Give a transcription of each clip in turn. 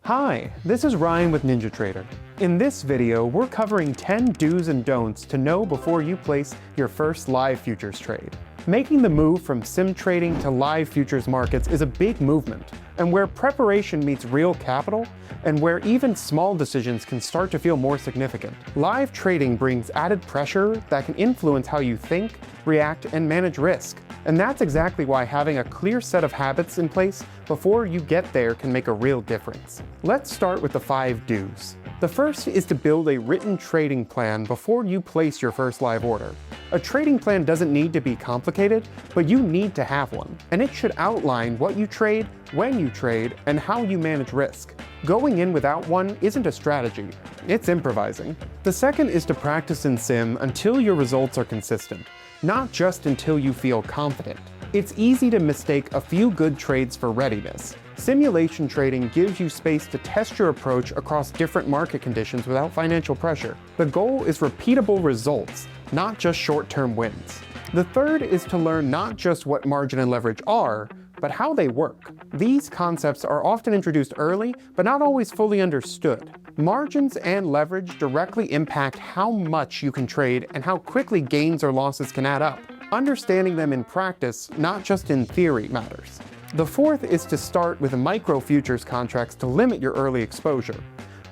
Hi, this is Ryan with NinjaTrader. In this video, we're covering 10 do's and don'ts to know before you place your first live futures trade. Making the move from sim trading to live futures markets is a big movement, and where preparation meets real capital, and where even small decisions can start to feel more significant. Live trading brings added pressure that can influence how you think, react, and manage risk. And that's exactly why having a clear set of habits in place before you get there can make a real difference. Let's start with the 5 do's. The first is to build a written trading plan before you place your first live order. A trading plan doesn't need to be complicated, but you need to have one. And it should outline what you trade, when you trade, and how you manage risk. Going in without one isn't a strategy, it's improvising. The second is to practice in sim until your results are consistent, not just until you feel confident. It's easy to mistake a few good trades for readiness. Simulation trading gives you space to test your approach across different market conditions without financial pressure. The goal is repeatable results, not just short-term wins. The third is to learn not just what margin and leverage are, but how they work. These concepts are often introduced early, but not always fully understood. Margins and leverage directly impact how much you can trade and how quickly gains or losses can add up. Understanding them in practice, not just in theory, matters. The fourth is to start with micro futures contracts to limit your early exposure.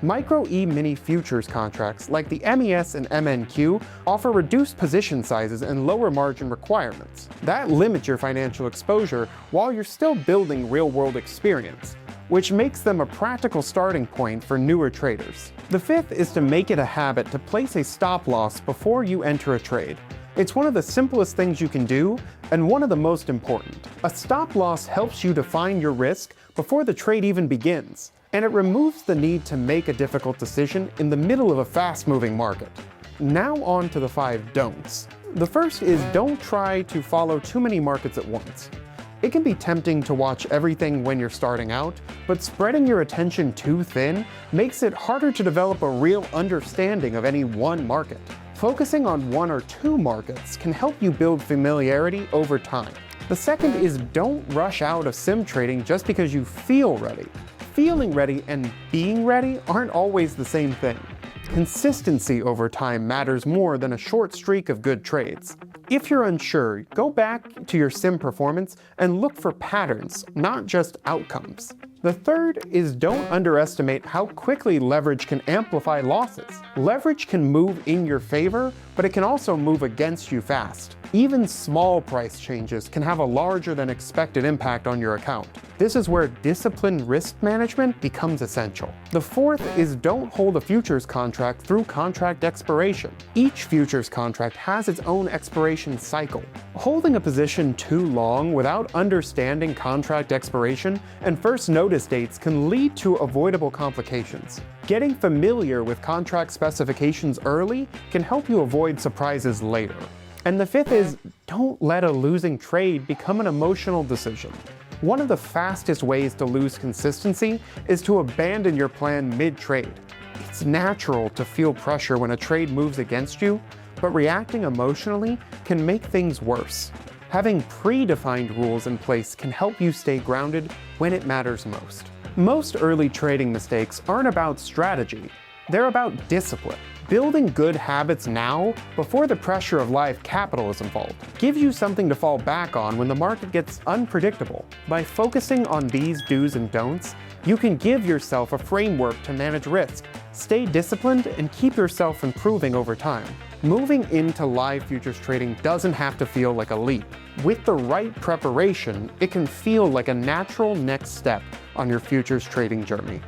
Micro E-mini futures contracts like the MES and MNQ offer reduced position sizes and lower margin requirements. That limits your financial exposure while you're still building real-world experience, which makes them a practical starting point for newer traders. The fifth is to make it a habit to place a stop loss before you enter a trade. It's one of the simplest things you can do, and one of the most important. A stop loss helps you define your risk before the trade even begins, and it removes the need to make a difficult decision in the middle of a fast-moving market. Now on to the 5 don'ts. The first is don't try to follow too many markets at once. It can be tempting to watch everything when you're starting out, but spreading your attention too thin makes it harder to develop a real understanding of any one market. Focusing on 1 or 2 markets can help you build familiarity over time. The second is don't rush out of sim trading just because you feel ready. Feeling ready and being ready aren't always the same thing. Consistency over time matters more than a short streak of good trades. If you're unsure, go back to your sim performance and look for patterns, not just outcomes. The third is don't underestimate how quickly leverage can amplify losses. Leverage can move in your favor, but it can also move against you fast. Even small price changes can have a larger than expected impact on your account. This is where disciplined risk management becomes essential. The fourth is don't hold a futures contract through contract expiration. Each futures contract has its own expiration cycle. Holding a position too long without understanding contract expiration and first notice dates can lead to avoidable complications. Getting familiar with contract specifications early can help you avoid surprises later. And the fifth is, don't let a losing trade become an emotional decision. One of the fastest ways to lose consistency is to abandon your plan mid-trade. It's natural to feel pressure when a trade moves against you, but reacting emotionally can make things worse. Having predefined rules in place can help you stay grounded when it matters most. Most early trading mistakes aren't about strategy, they're about discipline. Building good habits now, before the pressure of live capital is involved, gives you something to fall back on when the market gets unpredictable. By focusing on these do's and don'ts, you can give yourself a framework to manage risk, stay disciplined, and keep yourself improving over time. Moving into live futures trading doesn't have to feel like a leap. With the right preparation, it can feel like a natural next step on your futures trading journey.